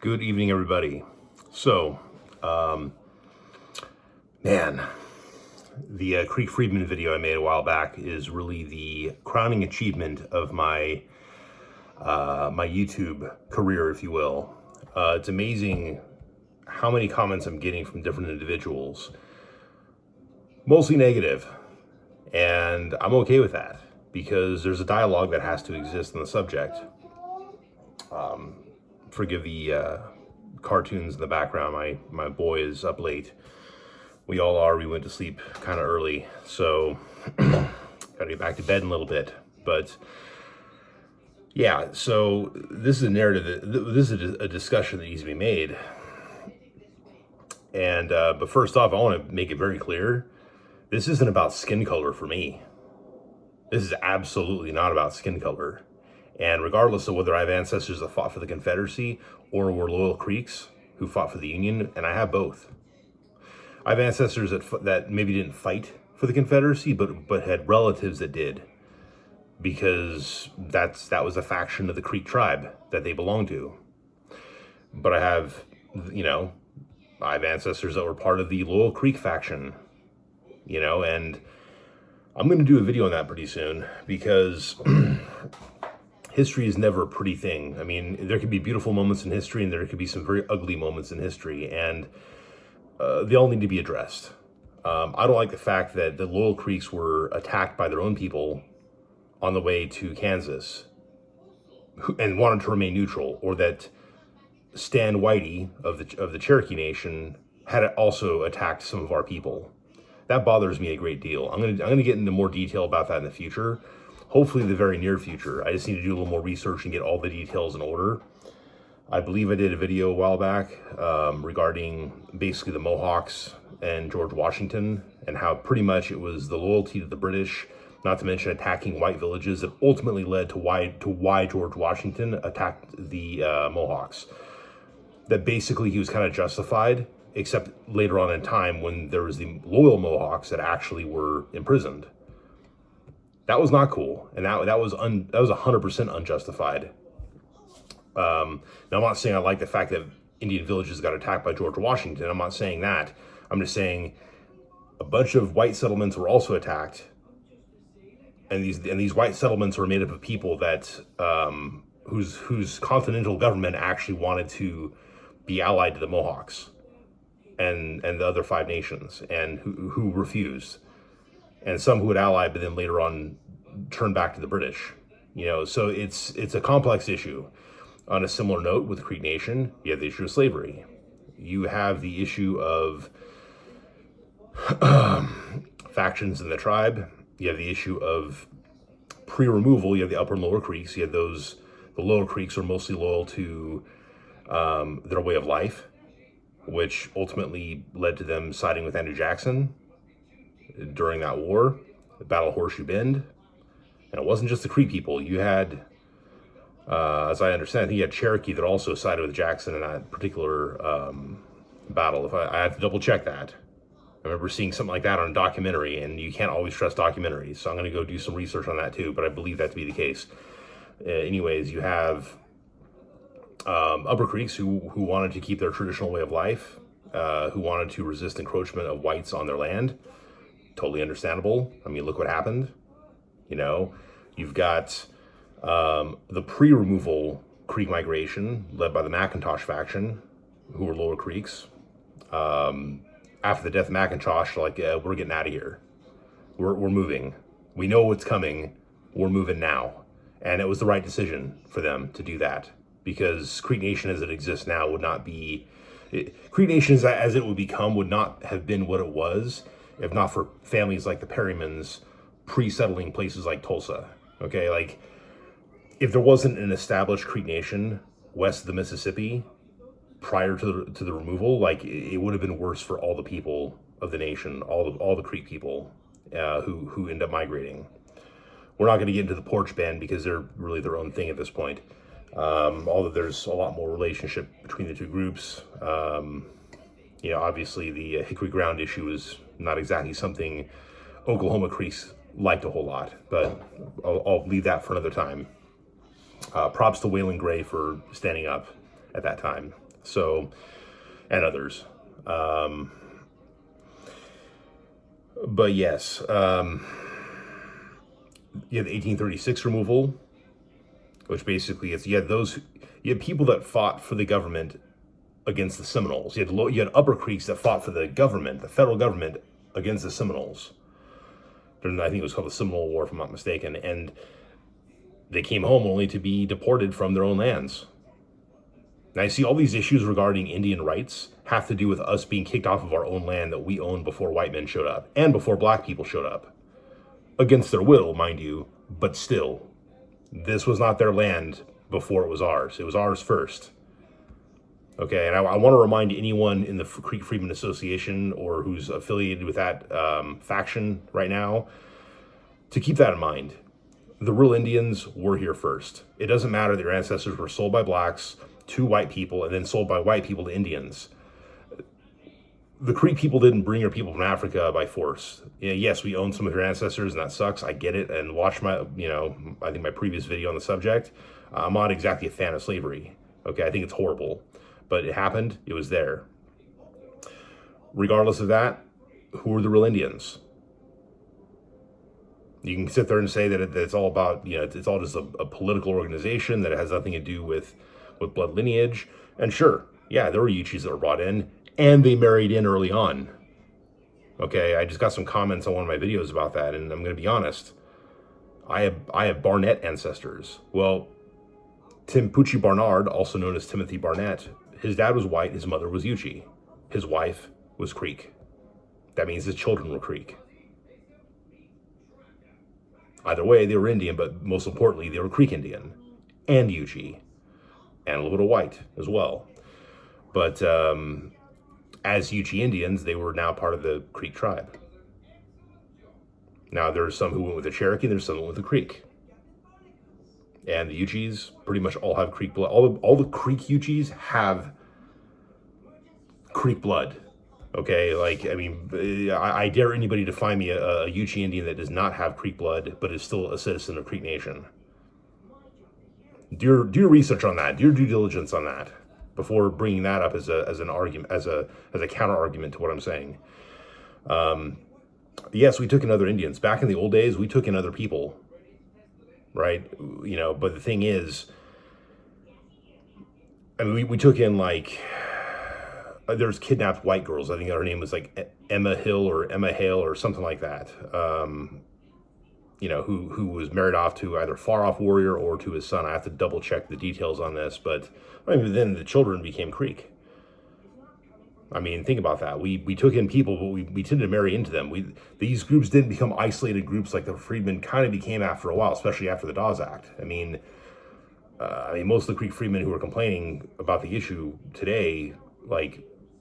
Good evening, everybody. So, man, the Freedman video I made a while back is really the crowning achievement of my my YouTube career, if you will. It's amazing how many comments I'm getting from different individuals, mostly negative, and I'm okay with that because there's a dialogue that has to exist on the subject. Forgive the cartoons in the background. My boy is up late. We all are. We went to sleep kind of early, so gotta get back to bed in a little bit. But yeah, so this is a narrative. This is a discussion that needs to be made. And but first off, I want to make it very clear: this isn't about skin color for me. This is absolutely not about skin color. And regardless of whether I have ancestors that fought for the Confederacy or were loyal Creeks who fought for the Union, and I have both. I have ancestors that maybe didn't fight for the Confederacy, but had relatives that did, because that was a faction of the Creek tribe that they belonged to. But I have ancestors that were part of the loyal Creek faction, and I'm going to do a video on that pretty soon because history is never a pretty thing. I mean, there could be beautiful moments in history and there could be some very ugly moments in history, and they all need to be addressed. I don't like the fact that the loyal Creeks were attacked by their own people on the way to Kansas and wanted to remain neutral, or that Stan Whitey of the Cherokee Nation had also attacked some of our people. That bothers me a great deal. I'm gonna get into more detail about that in the future. Hopefully the very near future. I just need to do a little more research and get all the details in order. I believe I did a video a while back regarding basically the Mohawks and George Washington, and how pretty much it was the loyalty to the British, not to mention attacking white villages, that ultimately led to why George Washington attacked the Mohawks. That basically he was kind of justified, except later on in time when there was the loyal Mohawks that actually were imprisoned. That was not cool, and that was 100% unjustified. Now, I'm not saying I like the fact that Indian villages got attacked by George Washington. I'm not saying that. I'm just saying a bunch of white settlements were also attacked, and these white settlements were made up of people that whose continental government actually wanted to be allied to the Mohawks and the other five nations, and who refused. And some who would ally, but then later on turned back to the British. So it's a complex issue. On a similar note, with Creek Nation, you have the issue of slavery. You have the issue of factions in the tribe. You have the issue of pre-removal. You have the upper and lower Creeks. You have the lower Creeks are mostly loyal to their way of life, which ultimately led to them siding with Andrew Jackson during that war, the Battle of Horseshoe Bend. And it wasn't just the Creek people. You had, as I understand, he had Cherokee that also sided with Jackson in that particular battle. If I have to double check that. I remember seeing something like that on a documentary, and you can't always trust documentaries, so I'm going to go do some research on that too, but I believe that to be the case. Anyways, you have Upper Creeks who wanted to keep their traditional way of life, who wanted to resist encroachment of whites on their land. Totally understandable. I mean, look what happened. You've got the pre-removal Creek migration led by the McIntosh faction, who were lower Creeks. After the death of McIntosh, we're getting out of here. We're moving. We know what's coming. We're moving now. And it was the right decision for them to do that, because Creek Nation as it exists now would not be... Creek Nation as it would become would not have been what it was if not for families like the Perrymans pre-settling places like Tulsa. Okay, like if there wasn't an established Creek Nation west of the Mississippi prior to the removal, like it would have been worse for all the people of the nation, all the Creek people who end up migrating. We're not going to get into the porch band because they're really their own thing at this point. Although there's a lot more relationship between the two groups. Obviously the Hickory Ground issue is not exactly something Oklahoma Creeks liked a whole lot, but I'll leave that for another time. Props to Waylon Gray for standing up at that time. So, and others. But yes, you had the 1836 removal, which basically is you had people that fought for the government against the Seminoles. You had Upper Creeks that fought for the government, the federal government, against the Seminoles. During, I think it was called the Seminole War, if I'm not mistaken, and they came home only to be deported from their own lands. Now, I see all these issues regarding Indian rights have to do with us being kicked off of our own land that we owned before white men showed up, and before black people showed up. Against their will, mind you, but still. This was not their land before it was ours. It was ours first. Okay, and I want to remind anyone in the Creek Freedman Association or who's affiliated with that faction right now to keep that in mind. The real Indians were here first. It doesn't matter that your ancestors were sold by blacks to white people and then sold by white people to Indians. The Creek people didn't bring your people from Africa by force. Yes, we own some of your ancestors, and that sucks. I get it. And watch my, I think my previous video on the subject. I'm not exactly a fan of slavery. Okay, I think it's horrible. But it happened. It was there. Regardless of that, who are the real Indians? You can sit there and say that it's all about, it's all just a political organization, that it has nothing to do with blood lineage. And sure, yeah, there were Uchis that were brought in, and they married in early on. Okay, I just got some comments on one of my videos about that, and I'm going to be honest. I have Barnett ancestors. Well, Tim Pucci Barnard, also known as Timothy Barnett, his dad was white, his mother was Uchi. His wife was Creek. That means his children were Creek. Either way, they were Indian, but most importantly, they were Creek Indian and Uchi, and a little bit of white as well. But as Uchi Indians, they were now part of the Creek tribe. Now, there's some who went with the Cherokee, there's some who went with the Creek. And the Uchis pretty much all have Creek blood. All the Creek Uchis have Creek blood. Okay, I dare anybody to find me a Uchi Indian that does not have Creek blood, but is still a citizen of Creek Nation. Do your research on that. Do your due diligence on that before bringing that up as an argument, as a counter argument to what I'm saying. Yes, we took in other Indians. Back in the old days, we took in other people, right? But the thing is, we took in there's kidnapped white girls. I think her name was Emma Hill or Emma Hale or something like that. Who was married off to either Far Off Warrior or to his son. I have to double check the details on this, but then the children became Creek. Think about that. We took in people, but we tended to marry into them. These groups didn't become isolated groups like the Freedmen kind of became after a while, especially after the Dawes Act. Most of the Creek Freedmen who are complaining about the issue today,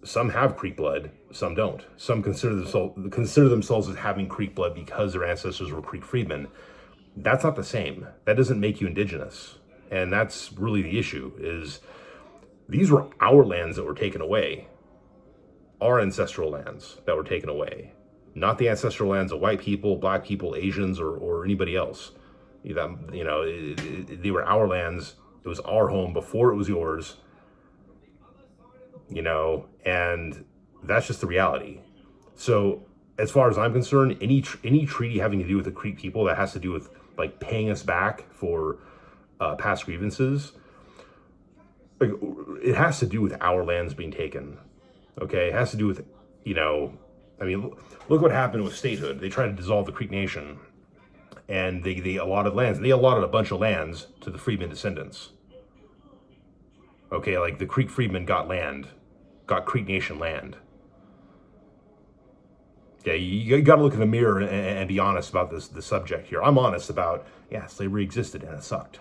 some have Creek blood, some don't. Some consider themselves as having Creek blood because their ancestors were Creek Freedmen. That's not the same. That doesn't make you indigenous. And that's really the issue, is these were our lands that were taken away. Our ancestral lands that were taken away. Not the ancestral lands of white people, black people, Asians, or anybody else. They were our lands. It was our home before it was yours. And that's just the reality. So as far as I'm concerned, any treaty having to do with the Creek people that has to do with paying us back for past grievances, it has to do with our lands being taken. Okay, it has to do with, look what happened with statehood. They tried to dissolve the Creek Nation, and they allotted lands. They allotted a bunch of lands to the Freedman descendants. Okay, the Creek Freedmen got Creek Nation land. Yeah, you got to look in the mirror and be honest about the subject here. I'm honest about, slavery existed and it sucked,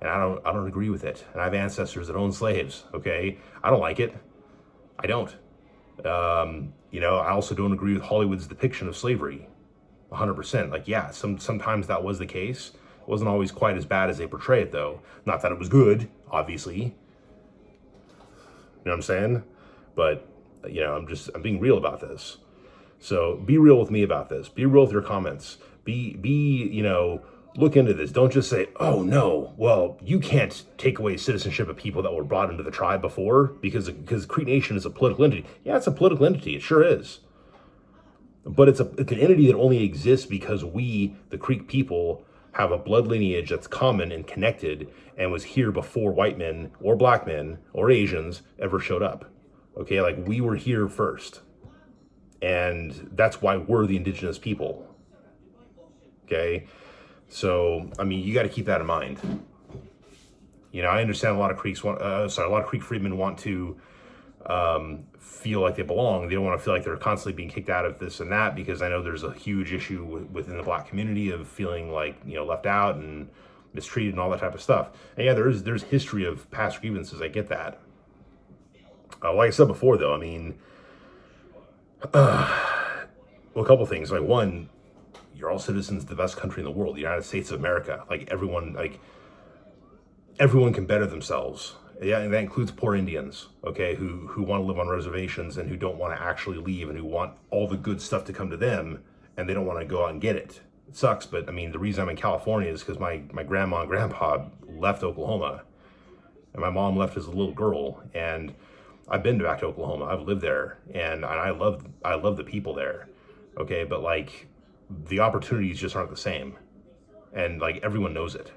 and I don't agree with it. And I have ancestors that own slaves. Okay, I don't like it. I don't. I also don't agree with Hollywood's depiction of slavery. 100%. Sometimes that was the case. It wasn't always quite as bad as they portray it, though. Not that it was good, obviously. You know what I'm saying? But, I'm being real about this. So be real with me about this. Be real with your comments. Be look into this. Don't just say, oh no, well, you can't take away citizenship of people that were brought into the tribe before because Creek Nation is a political entity. Yeah, it's a political entity. It sure is. But it's an entity that only exists because we, the Creek people, have a blood lineage that's common and connected and was here before white men or black men or Asians ever showed up. Okay, like we were here first. And that's why we're the indigenous people. Okay, so I mean, you got to keep that in mind. You know, I understand a lot of Creek Freedmen want to feel like they belong. They don't want to feel like they're constantly being kicked out of this and that, because I know there's a huge issue within the black community of feeling like, you know, left out and mistreated and all that type of stuff. And yeah, there's history of past grievances. I get that. Like I said before, though, I mean, well, a couple things. Like, one, you're all citizens of the best country in the world, the United States of America. Like everyone can better themselves. Yeah, and that includes poor Indians, okay, who want to live on reservations and who don't want to actually leave and who want all the good stuff to come to them and they don't want to go out and get it. It sucks, but I mean, the reason I'm in California is because my grandma and grandpa left Oklahoma and my mom left as a little girl, and I've been back to Oklahoma. I've lived there and I love the people there, okay, but like the opportunities just aren't the same, and like everyone knows it.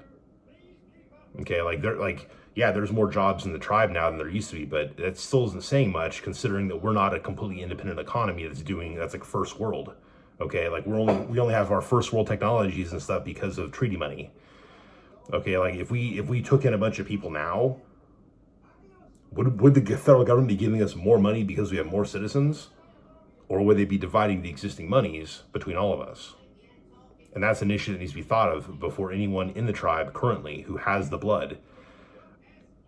Okay, like they're like, yeah, there's more jobs in the tribe now than there used to be, but that still isn't saying much considering that we're not a completely independent economy that's like first world. Okay, like we only have our first world technologies and stuff because of treaty money. Okay, like if we took in a bunch of people now, would the federal government be giving us more money because we have more citizens? Or would they be dividing the existing monies between all of us? And that's an issue that needs to be thought of before anyone in the tribe currently who has the blood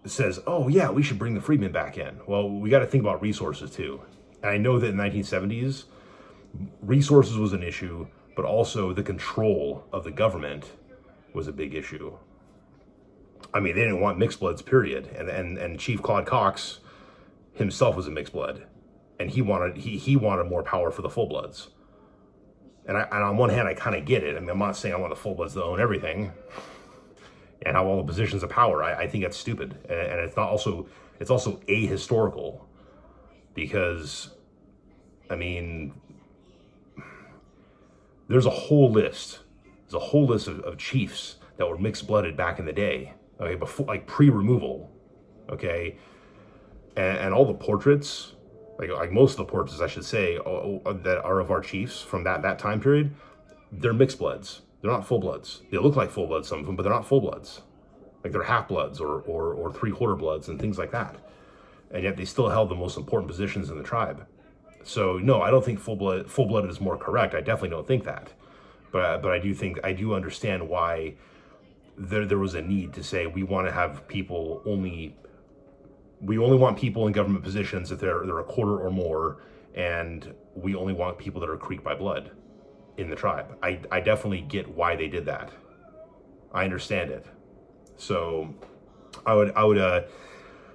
says, oh yeah, we should bring the freedmen back in. Well, we got to think about resources too. And I know that in the 1970s, resources was an issue, but also the control of the government was a big issue. I mean, they didn't want mixed bloods, period. And Chief Claude Cox himself was a mixed blood, and he wanted more power for the full bloods. And on one hand, I kind of get it. I mean, I'm not saying I want the full bloods to own everything and have all the positions of power. I think that's stupid, and it's also ahistorical, because I mean, there's a whole list of chiefs that were mixed blooded back in the day, okay, before, like pre-removal, okay, and all the portraits, like most of the portraits, I should say, that are of our chiefs from that time period, they're mixed bloods. They're not full bloods. They look like full bloods, some of them, but they're not full bloods. Like they're half bloods or three-quarter bloods and things like that. And yet they still held the most important positions in the tribe. So no, I don't think full-blooded is more correct. I definitely don't think that. But I do understand why there was a need to say we want to have people we only want people in government positions if they're a quarter or more, and we only want people that are Creek by blood in the tribe. I definitely get why they did that. I understand it. So I would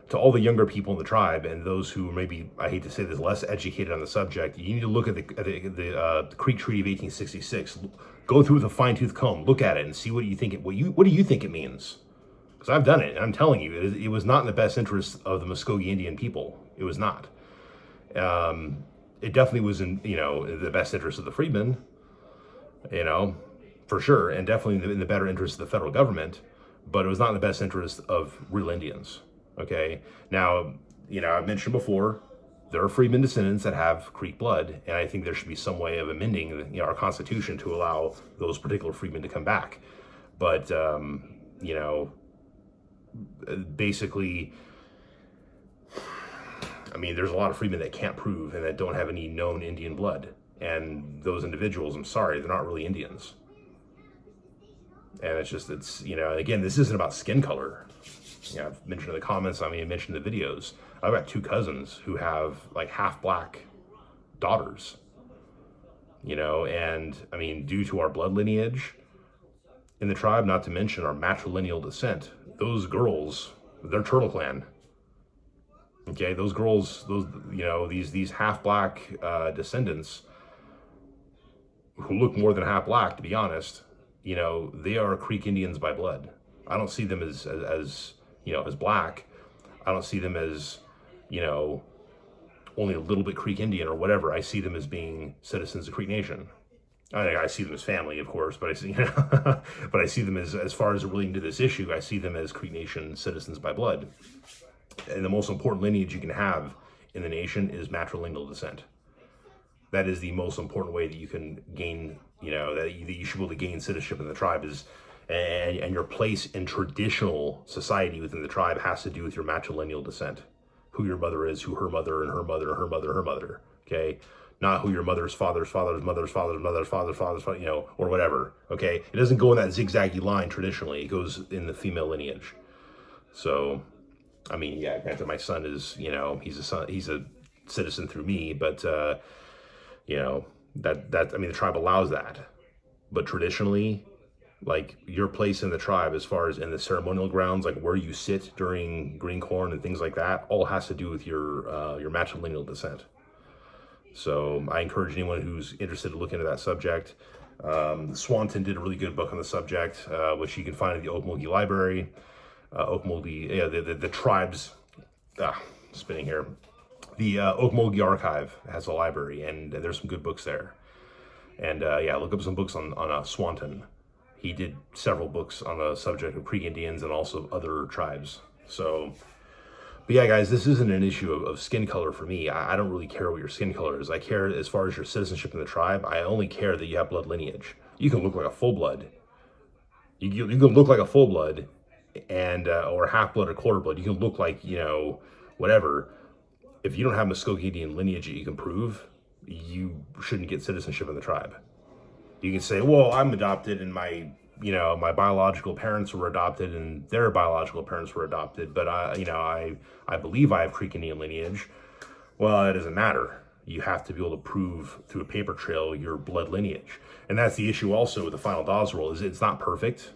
to all the younger people in the tribe and those who maybe, I hate to say this, less educated on the subject, you need to look at the Creek Treaty of 1866. Go through with a fine-tooth comb, look at it, and see what you think what do you think it means? Because I've done it, and I'm telling you, it was not in the best interest of the Muskogee Indian people. It was not. It definitely was in the best interest of the freedmen, for sure, and definitely in the better interest of the federal government. But it was not in the best interest of real Indians. Okay. Now, I've mentioned before, there are freedmen descendants that have Creek blood, and I think there should be some way of amending our Constitution to allow those particular freedmen to come back. But basically, I mean, there's a lot of freedmen that can't prove and that don't have any known Indian blood. And those individuals, I'm sorry, they're not really Indians. And again, this isn't about skin color. I've mentioned in the comments, I mentioned in the videos, I've got two cousins who have like half black daughters, and I mean, due to our blood lineage in the tribe, not to mention our matrilineal descent, those girls, they're Turtle Clan. Okay, those girls, these half black descendants who look more than half black, to be honest, you know, they are Creek Indians by blood. I don't see them as you know, as black. I don't see them as, you know, only a little bit Creek Indian or whatever. I see them as being citizens of Creek Nation. I see them as family, of course, but I see, you know, but I see them as far as relating to this issue, I see them as Creek Nation citizens by blood. And the most important lineage you can have in the nation is matrilineal descent. That is the most important way that you can gain, you know, that you should be able to gain citizenship in the tribe is, and your place in traditional society within the tribe has to do with your matrilineal descent. Who your mother is, who her mother, and her mother, her mother, her mother, okay? Not who your mother's father's father's mother's father's mother's father's father's, you know, or whatever, okay? It doesn't go in that zigzaggy line traditionally. It goes in the female lineage. So, I mean, yeah, granted, my son is, you know, he's a citizen through me, but, you know, I mean, the tribe allows that. But traditionally, like your place in the tribe, as far as in the ceremonial grounds, like where you sit during green corn and things like that, all has to do with your matrilineal descent. So I encourage anyone who's interested to look into that subject. Swanton did a really good book on the subject, which you can find in the Okmulgee Library. Okmulgee, yeah, the tribes, spinning here. The Okmulgee Archive has a library, and there's some good books there. And yeah, look up some books on Swanton. He did several books on the subject of Creek Indians and also other tribes. So, but yeah, guys, this isn't an issue of skin color for me. I don't really care what your skin color is. I care as far as your citizenship in the tribe. I only care that you have blood lineage. You can look like a full blood. You can look like a full blood, and or half blood or quarter blood. You can look like, you know, whatever. If you don't have Muskogee Indian lineage that you can prove, you shouldn't get citizenship in the tribe. You can say, well, I'm adopted and my biological parents were adopted and their biological parents were adopted, but I believe I have Creek Indian lineage. Well, it doesn't matter. You have to be able to prove through a paper trail your blood lineage. And that's the issue also with the final Dawes rule, is it's not perfect.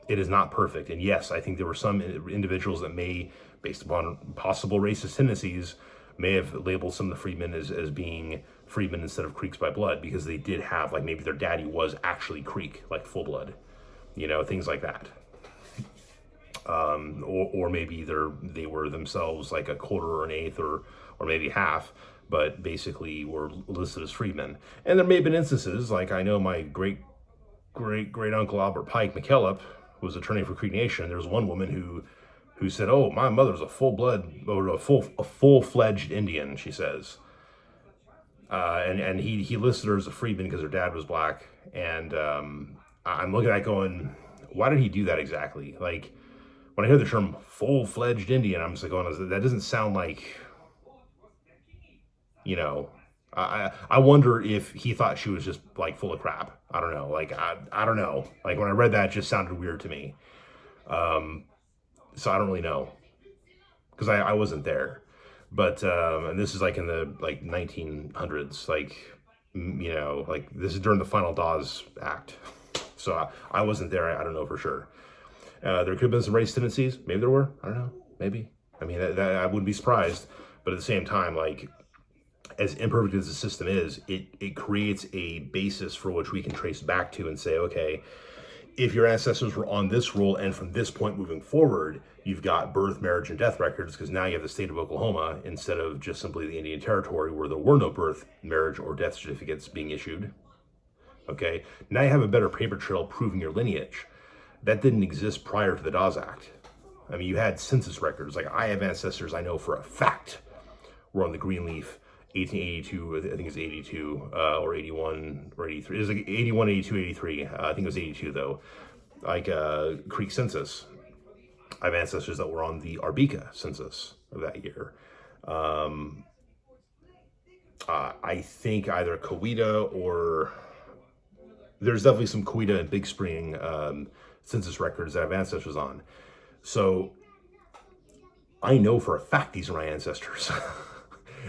It is not perfect. And yes, I think there were some individuals that may, based upon possible racist tendencies, may have labeled some of the freedmen as being freedmen instead of Creeks by blood, because they did have, like, maybe their daddy was actually Creek, like full blood, you know, things like that. Or maybe they were themselves like a quarter or an eighth or maybe half, but basically were listed as freedmen. And there may have been instances, like I know my great uncle Albert Pike McKillop was attorney for Creek Nation. There's one woman who said, "Oh, my mother's a full-fledged Indian," she says. And he listed her as a freedman because her dad was black. And I'm looking at it going, why did he do that exactly? Like, when I hear the term full-fledged Indian, I'm just like going, that doesn't sound like, you know, I wonder if he thought she was just like full of crap. I don't know. Like, I don't know. Like, when I read that, it just sounded weird to me. So I don't really know, because I wasn't there. But and this is like in the 1900s, like, you know, like this is during the final Dawes Act. So I wasn't there. I don't know for sure. There could have been some race tendencies. Maybe there were. I don't know. Maybe. I mean, that I wouldn't be surprised. But at the same time, like, as imperfect as the system is, it creates a basis for which we can trace back to and say, okay, if your ancestors were on this rule and from this point moving forward, you've got birth, marriage, and death records, because now you have the state of Oklahoma instead of just simply the Indian Territory, where there were no birth, marriage, or death certificates being issued. Okay, now you have a better paper trail proving your lineage. That didn't exist prior to the Dawes Act. I mean, you had census records. Like, I have ancestors I know for a fact were on the Greenleaf 1882, I think it's 82, or 81, or 83. It was like 81, 82, 83. I think it was 82, though. Like, Creek census. I have ancestors that were on the Arbika census of that year. I think either Coweta or... There's definitely some Coweta and Big Spring census records that I have ancestors on. So, I know for a fact these are my ancestors.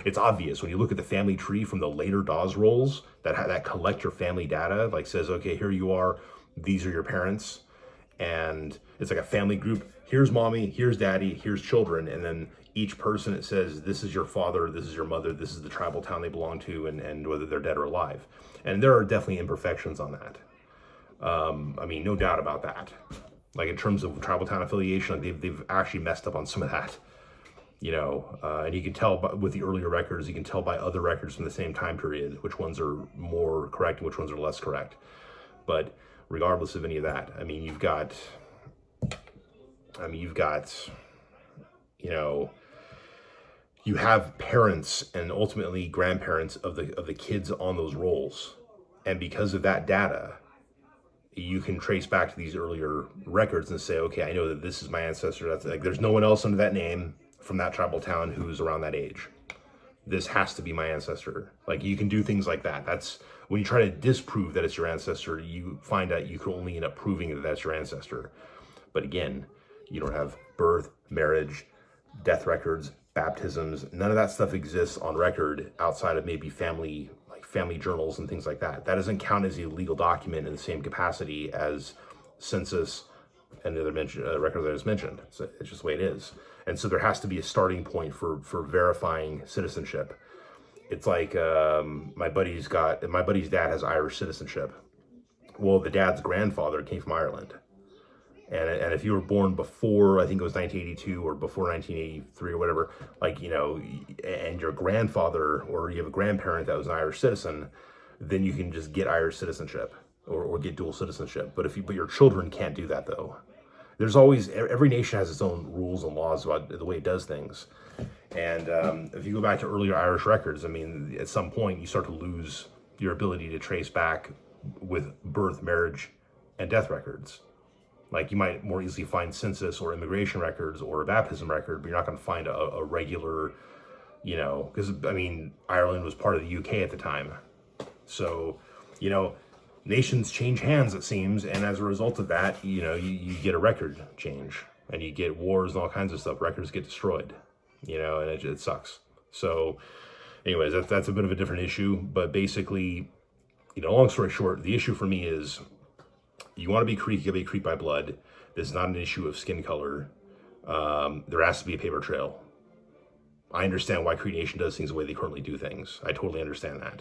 It's obvious when you look at the family tree from the later Dawes rolls that collect your family data, like says, okay, here you are, these are your parents, and it's like a family group. Here's mommy, here's daddy, here's children, and then each person, it says, this is your father, this is your mother, this is the tribal town they belong to, and whether they're dead or alive. And there are definitely imperfections on that. I mean, no doubt about that. Like in terms of tribal town affiliation, like they've actually messed up on some of that. And you can tell with the earlier records, you can tell by other records from the same time period which ones are more correct and which ones are less correct. But regardless of any of that, I mean, you've got, you have parents and ultimately grandparents of the kids on those rolls, and because of that data, you can trace back to these earlier records and say, okay, I know that this is my ancestor. That's like, there's no one else under that name from that tribal town who's around that age. This has to be my ancestor. Like, you can do things like that. That's when you try to disprove that it's your ancestor, you find out you can only end up proving that that's your ancestor. But again, you don't have birth, marriage, death records, baptisms. None of that stuff exists on record outside of maybe family journals and things like that. That doesn't count as a legal document in the same capacity as census and the other record that I just mentioned. So it's just the way it is. And so there has to be a starting point for verifying citizenship. It's like my buddy's dad has Irish citizenship. Well, the dad's grandfather came from Ireland. And if you were born before, I think it was 1982 or before 1983 or whatever, and your grandfather or you have a grandparent that was an Irish citizen, then you can just get Irish citizenship or get dual citizenship. But your children can't do that though. There's always, every nation has its own rules and laws about the way it does things. And if you go back to earlier Irish records, I mean, at some point you start to lose your ability to trace back with birth, marriage, and death records. Like, you might more easily find census or immigration records or a baptism record, but you're not going to find a regular, because, I mean, Ireland was part of the UK at the time. So, nations change hands, it seems, and as a result of that, you get a record change, and you get wars and all kinds of stuff. Records get destroyed, and it sucks. So, anyways, that's a bit of a different issue, but basically, long story short, the issue for me is, you want to be Creek, you gotta be Creek by blood. This is not an issue of skin color. There has to be a paper trail. I understand why Creek Nation does things the way they currently do things. I totally understand that.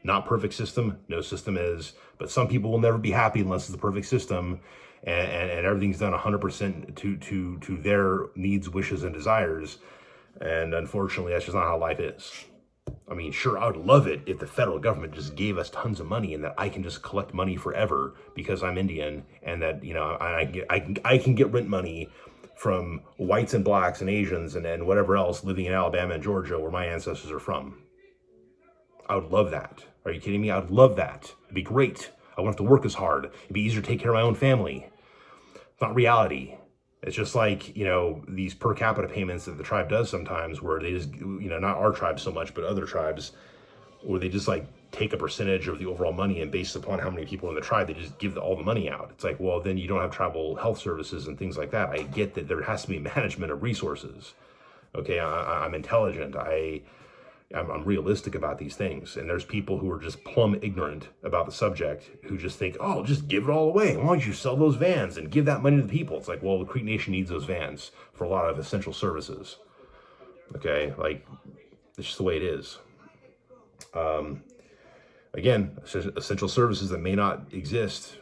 Not perfect system, no system is, but some people will never be happy unless it's the perfect system, and everything's done 100% to their needs, wishes, and desires. And unfortunately, that's just not how life is. I mean, sure, I would love it if the federal government just gave us tons of money and that I can just collect money forever because I'm Indian, and that, I can get rent money from whites and blacks and Asians and whatever else living in Alabama and Georgia where my ancestors are from. I would love that. Are you kidding me? I would love that. It'd be great. I wouldn't have to work as hard. It'd be easier to take care of my own family. It's not reality. It's just like, these per capita payments that the tribe does sometimes, where they just, not our tribe so much, but other tribes, where they just take a percentage of the overall money, and based upon how many people in the tribe, they just give all the money out. It's like, well, then you don't have tribal health services and things like that. I get that there has to be management of resources. Okay, I'm intelligent. I'm realistic about these things, and there's people who are just plumb ignorant about the subject who just think, oh, just give it all away. Why don't you sell those vans and give that money to the people? It's like, well, the Creek Nation needs those vans for a lot of essential services. Okay, it's just the way it is. Again, essential services that may not exist,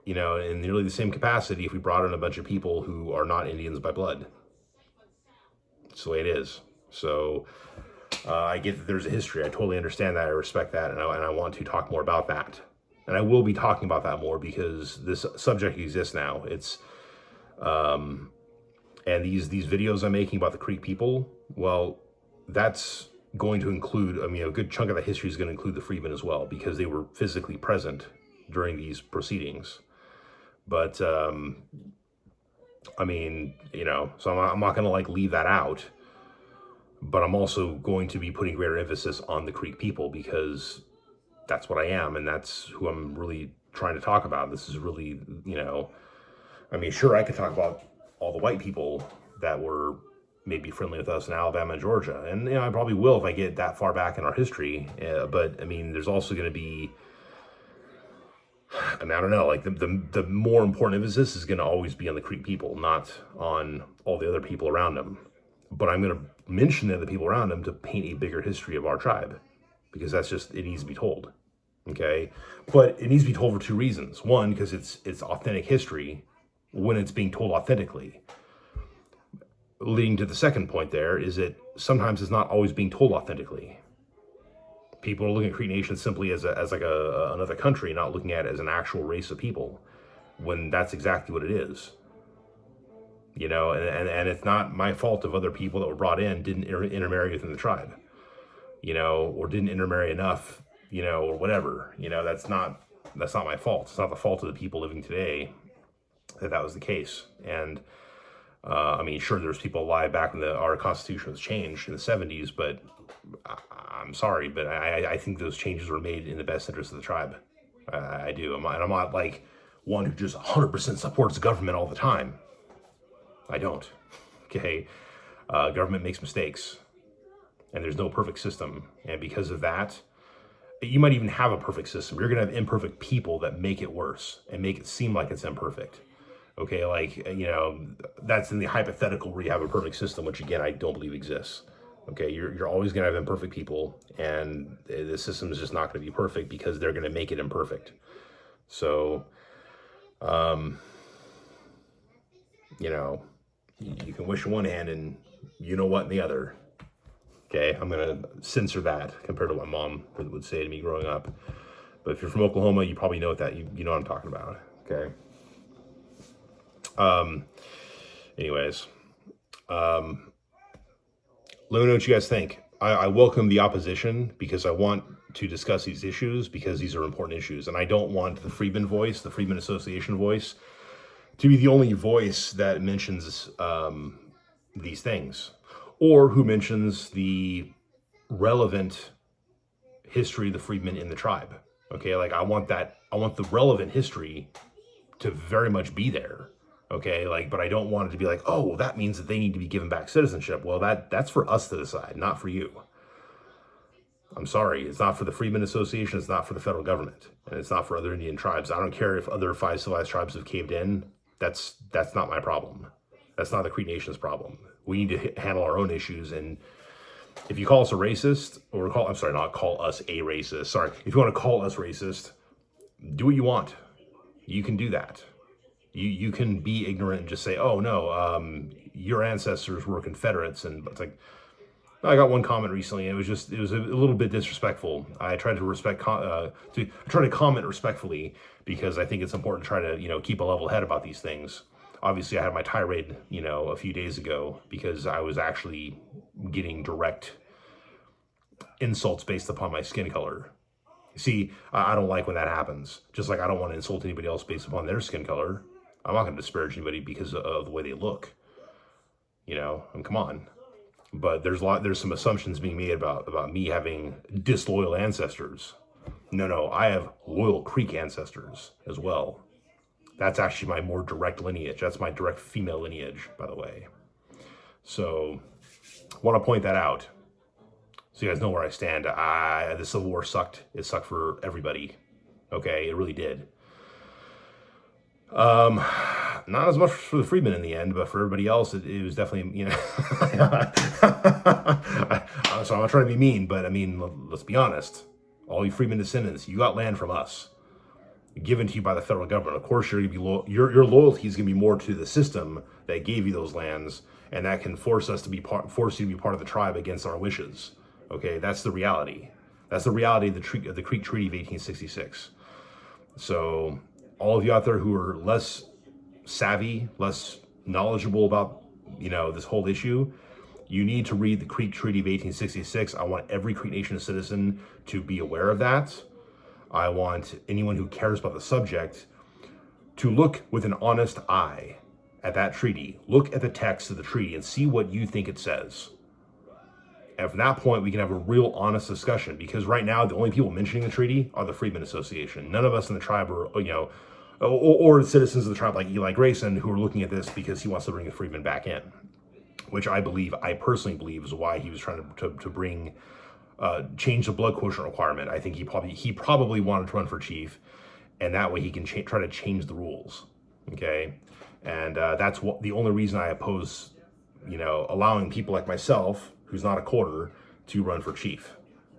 in nearly the same capacity if we brought in a bunch of people who are not Indians by blood. It's the way it is. So, I get that there's a history. I totally understand that. I respect that, and I want to talk more about that. And I will be talking about that more because this subject exists now. It's, and these videos I'm making about the Creek people, well, that's going to include, a good chunk of that history is going to include the Freedmen as well, because they were physically present during these proceedings. But, so I'm not going to leave that out. But I'm also going to be putting greater emphasis on the Creek people because that's what I am, and that's who I'm really trying to talk about. This is really, sure, I could talk about all the white people that were maybe friendly with us in Alabama and Georgia, and I probably will if I get that far back in our history. But there's also going to be, I don't know, the more important emphasis is going to always be on the Creek people, not on all the other people around them. But I'm going to mention the people around them to paint a bigger history of our tribe, because that's just, it needs to be told. Okay, but it needs to be told for two reasons. One, because it's authentic history when it's being told authentically. Leading to the second point there is that sometimes it's not always being told authentically. People are looking at Crete Nation simply as another country, not looking at it as an actual race of people, when that's exactly what it is. You know, and it's not my fault if other people that were brought in didn't intermarry within the tribe, you know, or didn't intermarry enough, you know, or whatever. You know, that's not my fault. It's not the fault of the people living today that was the case. And I mean, sure, there's people alive back when our Constitution was changed in the 70s, but I'm sorry, but I think those changes were made in the best interest of the tribe. I do. I'm not like one who just 100% supports the government all the time. I don't. Okay? Government makes mistakes, and there's no perfect system. And because of that, you might even have a perfect system. You're going to have imperfect people that make it worse and make it seem like it's imperfect. Okay, like, you know, that's in the hypothetical where you have a perfect system, which again, I don't believe exists. Okay, you're always going to have imperfect people, and the system is just not going to be perfect because they're going to make it imperfect. So, you know, you can wish in one hand and you know what in the other. Okay, I'm going to censor that compared to what mom would say to me growing up. But if you're from Oklahoma, you probably know what you know what I'm talking about. Okay. Anyways, let me know what you guys think. I welcome the opposition because I want to discuss these issues because these are important issues. And I don't want the Freedman voice, the Freedman Association voice, to be the only voice that mentions these things, or who mentions the relevant history of the Freedmen in the tribe. Okay, like I want the relevant history to very much be there. Okay, like, but I don't want it to be like, oh, well, that means that they need to be given back citizenship. Well, that's for us to decide, not for you. I'm sorry, it's not for the Freedmen Association, it's not for the federal government, and it's not for other Indian tribes. I don't care if other 5 civilized tribes have caved in. That's not my problem. That's not the Crete Nation's problem. We need to handle our own issues. And if you call us a racist, not call us a racist. Sorry, if you want to call us racist, do what you want. You can do that. You can be ignorant and just say, oh no, your ancestors were Confederates, and it's like, I got one comment recently, and it was a little bit disrespectful. I tried to comment respectfully because I think it's important to try to keep a level head about these things. Obviously, I had my tirade a few days ago because I was actually getting direct insults based upon my skin color. See, I don't like when that happens. Just like I don't want to insult anybody else based upon their skin color. I'm not going to disparage anybody because of the way they look. Come on. But there's some assumptions being made about me having disloyal ancestors. No, I have loyal Creek ancestors as well. That's actually my more direct lineage. That's my direct female lineage, by the way. So, I want to point that out so you guys know where I stand. The Civil War sucked. It sucked for everybody. Okay, it really did. Not as much for the Freedmen in the end, but for everybody else, it was definitely, so I'm not trying to be mean, but I mean, let's be honest. All you Freedmen descendants, you got land from us, given to you by the federal government. Of course, you're gonna be your loyalty is gonna be more to the system that gave you those lands, and that can force you to be part of the tribe against our wishes. Okay, that's the reality. That's the reality of the Creek Treaty of 1866. So, all of you out there who are less savvy, less knowledgeable about, this whole issue, you need to read the Creek Treaty of 1866. I want every Creek Nation citizen to be aware of that. I want anyone who cares about the subject to look with an honest eye at that treaty. Look at the text of the treaty and see what you think it says. And from that point, we can have a real honest discussion, because right now, the only people mentioning the treaty are the Freedmen Association. None of us in the tribe are, or the citizens of the tribe like Eli Grayson, who are looking at this because he wants to bring the Freedmen back in, which I personally believe is why he was trying to bring, change the blood quotient requirement. I think he probably wanted to run for chief, and that way he can try to change the rules. Okay. And that's the only reason I oppose, allowing people like myself, who's not a quarter, to run for chief,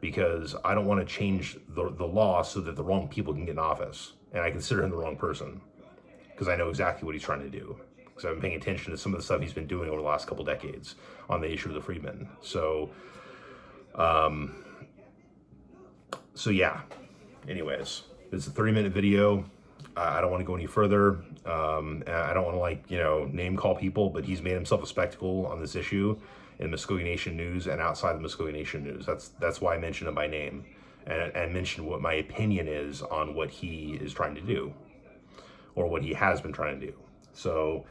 because I don't want to change the law so that the wrong people can get in office. And I consider him the wrong person because I know exactly what he's trying to do. Because I've been paying attention to some of the stuff he's been doing over the last couple decades on the issue of the Freedmen. So yeah. Anyways, it's a 30-minute video. I don't want to go any further. I don't want to name call people, but he's made himself a spectacle on this issue in Muskogee Nation news and outside the Muskogee Nation news. That's why I mentioned him by name and mentioned what my opinion is on what he is trying to do or what he has been trying to do. So,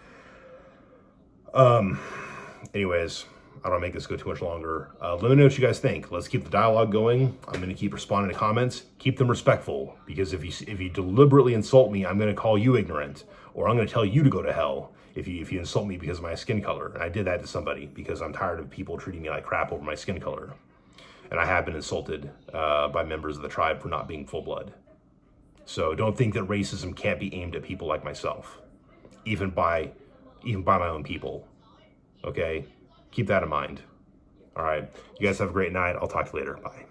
anyways, I don't want to make this go too much longer. Let me know what you guys think. Let's keep the dialogue going. I'm going to keep responding to comments. Keep them respectful, because if you deliberately insult me, I'm going to call you ignorant, or I'm going to tell you to go to hell if you insult me because of my skin color. And I did that to somebody because I'm tired of people treating me like crap over my skin color. And I have been insulted by members of the tribe for not being full blood. So don't think that racism can't be aimed at people like myself, even by my own people. Okay? Keep that in mind. All right. You guys have a great night. I'll talk to you later. Bye.